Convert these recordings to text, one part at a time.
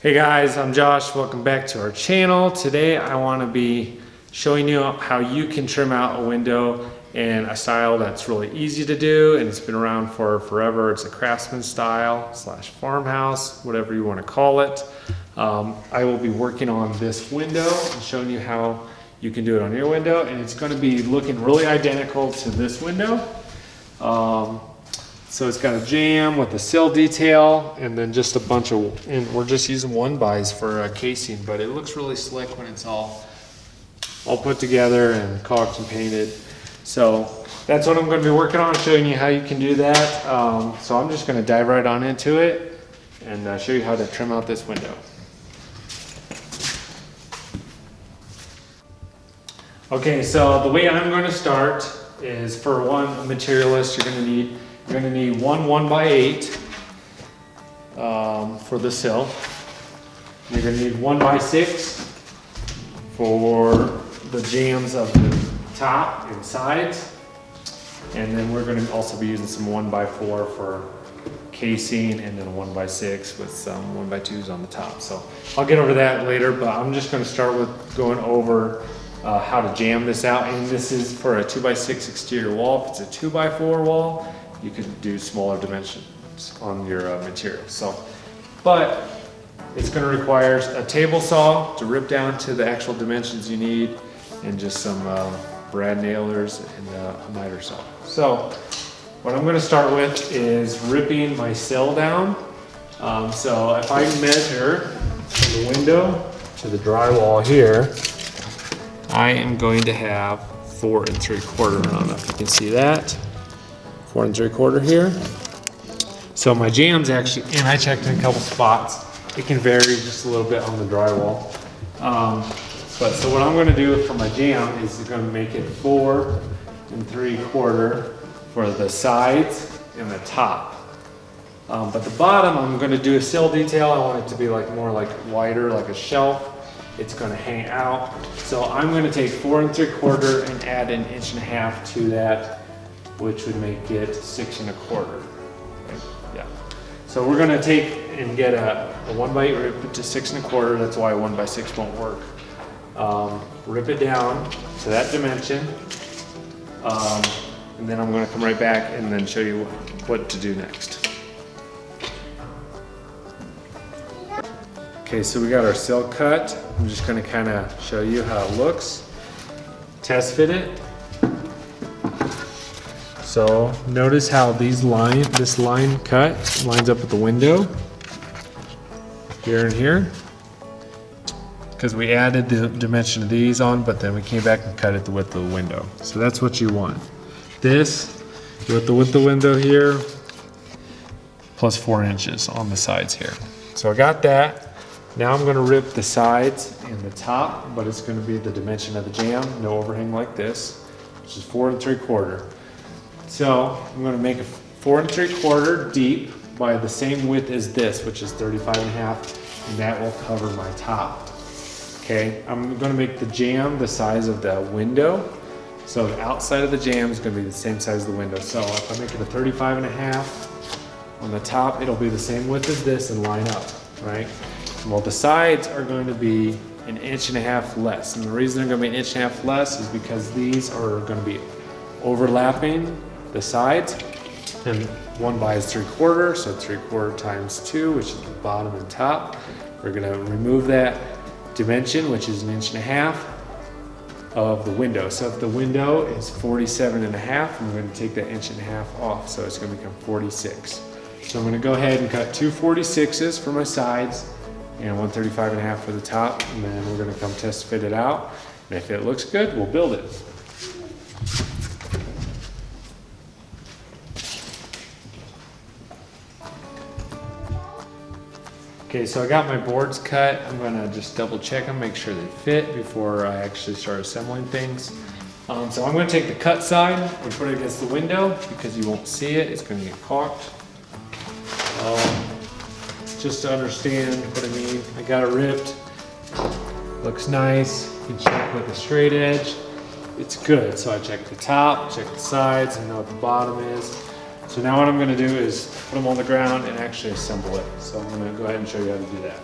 Hey guys, I'm Josh. Welcome back to our channel. Today I want to be showing you how you can trim out a window in a style that's really easy to do and it's been around for forever. It's a Craftsman style / farmhouse, whatever you want to call it. I will be working on this window and showing you how you can do it on your window, and it's going to be looking really identical to this window. So it's got a jamb with a sill detail and then just a bunch of, and we're just using 1x for casing, but it looks really slick when it's all put together and caulked and painted. So that's what I'm going to be working on, showing you how you can do that. So I'm just going to dive right on into it and show you how to trim out this window. Okay, so the way I'm going to start is, for one materialist, you're going to need one 1x8 for the sill. You're going to need 1x6 for the jambs of the top and sides. And then we're going to also be using some 1x4 for casing, and then a 1x6 with some 1x2s on the top. So I'll get over that later, but I'm just going to start with going over how to jam this out. And this is for a 2x6 exterior wall. If it's a 2x4 wall, you could do smaller dimensions on your material. So, but it's going to require a table saw to rip down to the actual dimensions you need, and just some brad nailers and a miter saw. So what I'm going to start with is ripping my sill down. So if I measure from the window to the drywall here, I am going to have 4 3/4. I don't know if you can see that. 4 3/4 here. So my jambs actually, and I checked in a couple spots, it can vary just a little bit on the drywall. But so what I'm going to do for my jamb is going to make it 4 3/4 for the sides and the top. But the bottom, I'm going to do a sill detail. I want it to be more like wider, like a shelf. It's going to hang out. So I'm going to take 4 3/4 and add 1.5 inches to that, which would make it 6 1/4. Okay. Yeah. So we're going to take and get a 1x8, rip it to 6 1/4. That's why 1x6 won't work. Rip it down to that dimension. And then I'm going to come right back and then show you what to do next. Okay, so we got our sill cut. I'm just going to kind of show you how it looks. Test fit it. So notice how this line cut lines up with the window here and here, because we added the dimension of these on, but then we came back and cut it the width of the window. So that's what you want. This with the width of the window here, plus 4 inches on the sides here. So I got that. Now I'm going to rip the sides and the top, but it's going to be the dimension of the jamb, no overhang like this, which is 4 3/4. So I'm going to make a 4 3/4 deep by the same width as this, which is 35.5, and that will cover my top. Okay, I'm going to make the jamb the size of the window. So the outside of the jamb is going to be the same size as the window. So if I make it a 35.5 on the top, it'll be the same width as this and line up, right? Well, the sides are going to be 1.5 inches less. And the reason they're going to be 1.5 inches less is because these are going to be overlapping the sides. And 1x is 3/4, so 3/4 times 2, which is the bottom and top. We're going to remove that dimension, which is 1.5 inches of the window. So if the window is 47.5, I'm going to take that 1.5 inches off. So it's going to become 46. So I'm going to go ahead and cut 2 46s for my sides and 1 35.5 for the top, and then we're going to come test fit it out, and if it looks good, we'll build it. Okay, so I got my boards cut. I'm going to just double check them, make sure they fit before I actually start assembling things. So I'm going to take the cut side and put it against the window because you won't see it. It's going to get caulked. Just to understand what I mean, I got it ripped. Looks nice. You can check with a straight edge. It's good. So I check the top, check the sides, and know what the bottom is. So now what I'm going to do is put them on the ground and actually assemble it. So I'm going to go ahead and show you how to do that.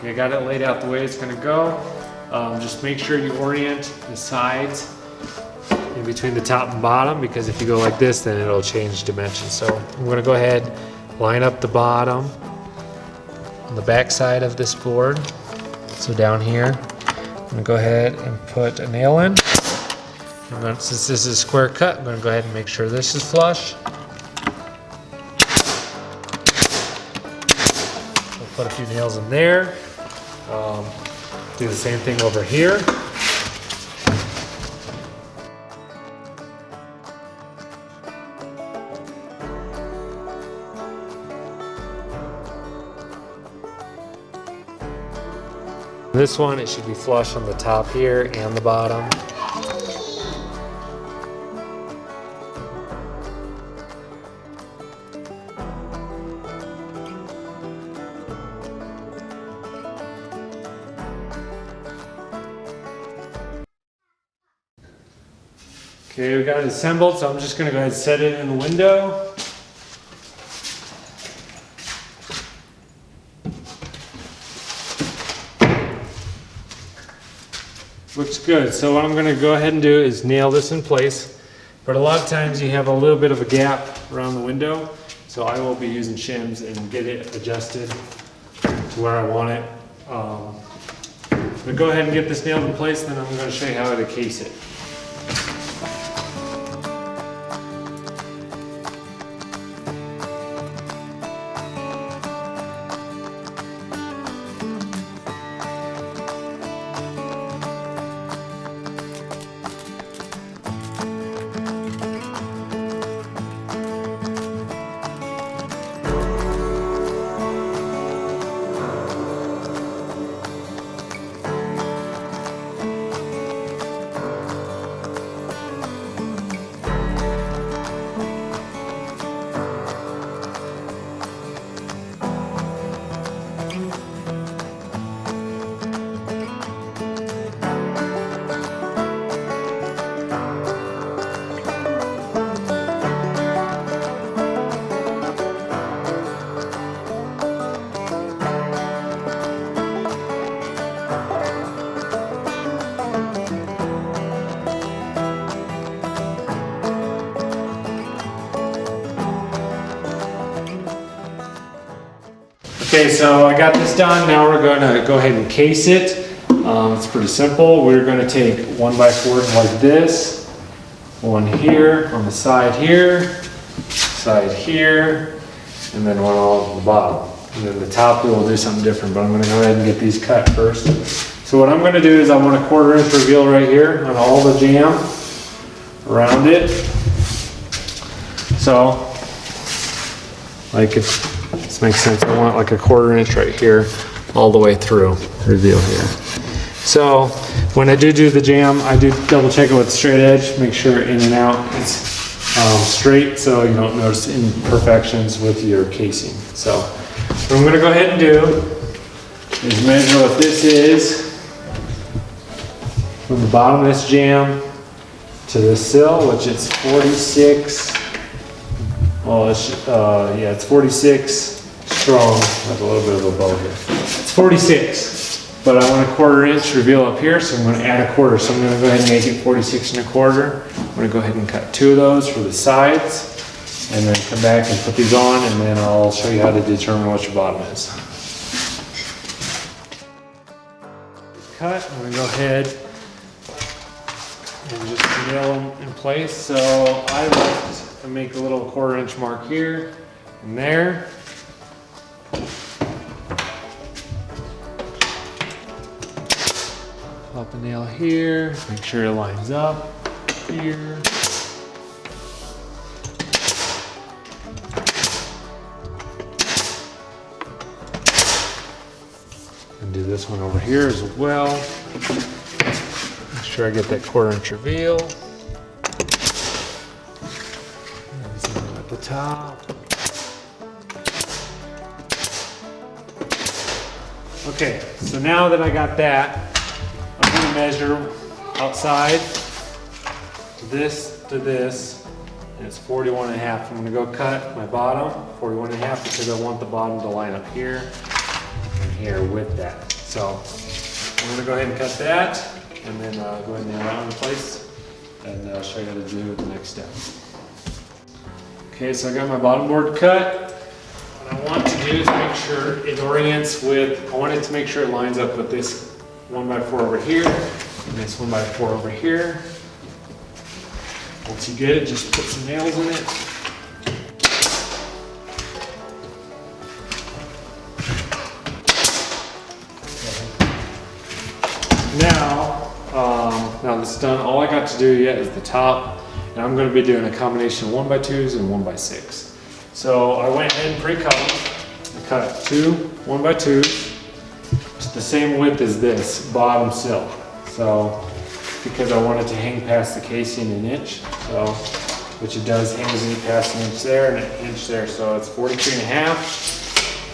Okay, I got it laid out the way it's gonna go. Just make sure you orient the sides in between the top and bottom, because if you go like this, then it'll change dimensions. So I'm gonna go ahead, line up the bottom on the back side of this board. So down here, I'm gonna go ahead and put a nail in. Since this is a square cut, I'm gonna go ahead and make sure this is flush. We'll put a few nails in there. Do the same thing over here. This one, it should be flush on the top here and the bottom. Okay, we got it assembled, so I'm just gonna go ahead and set it in the window. Looks good. So what I'm going to go ahead and do is nail this in place. But a lot of times you have a little bit of a gap around the window. So I will be using shims and get it adjusted to where I want it. I'm going to go ahead and get this nailed in place, then I'm going to show you how to case it. Okay, so I got this done. Now we're going to go ahead and case it. It's pretty simple. We're going to take 1x4 like this, one here on the side here, and then one on the bottom. And then the top we will do something different, but I'm going to go ahead and get these cut first. So what I'm going to do is I want a 1/4 inch reveal right here on all the jam around it. So, like if this makes sense, I want like a 1/4 inch right here all the way through, reveal here. So when I do the jam, I do double check it with straight edge, make sure in and out it's straight so you don't notice imperfections with your casing. So what I'm going to go ahead and do is measure what this is from the bottom of this jam to the sill, which is 46. Well, it's 46 strong. I have a little bit of a bow here. It's 46, but I want a 1/4 inch reveal up here, so I'm going to add a 1/4. So I'm going to go ahead and make it 46 1/4. I'm going to go ahead and cut 2 of those for the sides, and then come back and put these on, and then I'll show you how to determine what your bottom is. Cut. I'm going to go ahead and just nail them in place. So I like to make a little 1/4 inch mark here and there. Pop a nail here, make sure it lines up here. And do this one over here as well. Make sure I get that 1/4 inch reveal. At the top. Okay, so now that I got that, I'm going to measure outside to this, and it's 41.5. I'm going to go cut my bottom 41.5 because I want the bottom to line up here and here with that. So I'm gonna go ahead and cut that, and then go ahead and nail that in place, and I'll show you how to do the next step. Okay, so I got my bottom board cut. What I want to do is make sure it orients with, I want it to make sure it lines up with this 1x4 over here, and this 1x4 over here. Once you get it, just put some nails in it. Now this is done. All I got to do yet is the top, and I'm going to be doing a combination of 1x2s and 1x6. So I went ahead and pre-cut them. I cut two 1x2s, just the same width as this bottom sill. So because I want it to hang past the casing an inch, so which it does, hangs past an inch there and an inch there, so it's 43.5.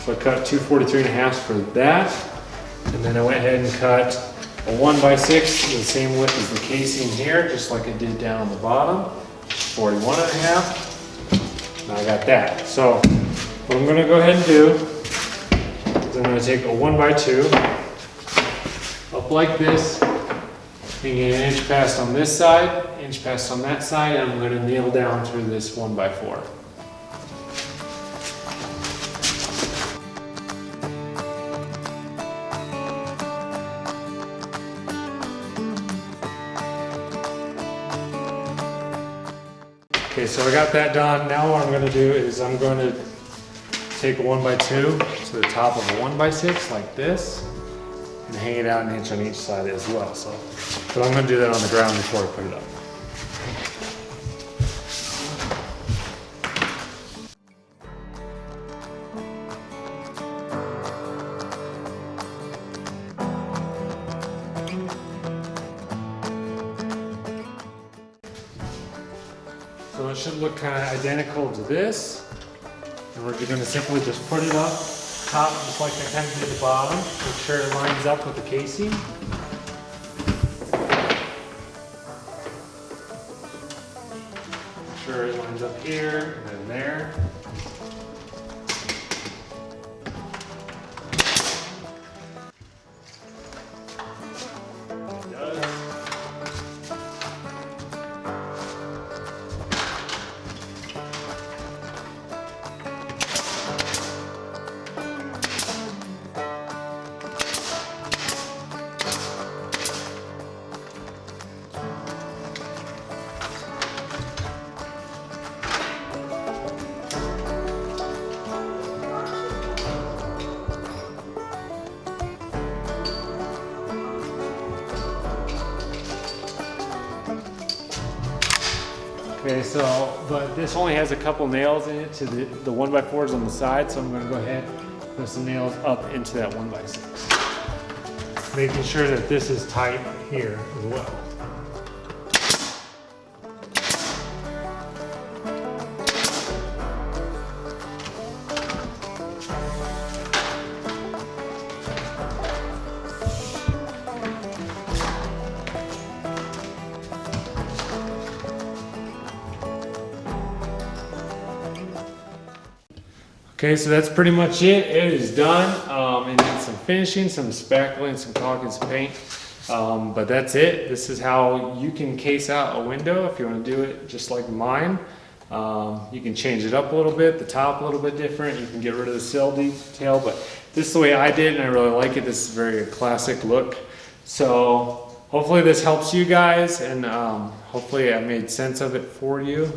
So I cut two 43.5s for that, and then I went ahead and cut a 1x6, the same width as the casing here, just like I did down on the bottom, 41.5. And I got that. So what I'm gonna go ahead and do is I'm gonna take a 1x2 up like this, hanging an inch past on this side, inch past on that side, and I'm gonna nail down through this 1x4. Okay, so I got that done. Now what I'm going to do is I'm going to take a 1x2 to the top of a 1x6 like this, and hang it out an inch on each side as well. So, but I'm going to do that on the ground before I put it up. So it should look kind of identical to this. And we're going to simply just put it up top just like I kind of did the bottom. Make sure it lines up with the casing. Make sure it lines up here and then there. Okay, so, but this only has a couple nails in it to the 1x4s on the side, so I'm going to go ahead and put some nails up into that 1x6. Making sure that this is tight here as well. Okay, so that's pretty much it. It is done. It needs some finishing, some spackling, some caulk, and some paint. But that's it. This is how you can case out a window if you want to do it just like mine. You can change it up a little bit, the top a little bit different. You can get rid of the sill detail, but this is the way I did, and I really like it. This is very classic look. So hopefully this helps you guys, and hopefully I made sense of it for you,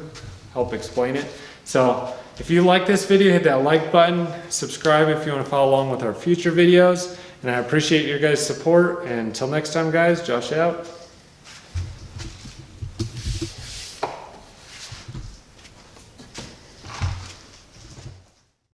help explain it. So if you like this video, hit that like button, subscribe if you want to follow along with our future videos, and I appreciate your guys' support. And until next time, guys, Josh out.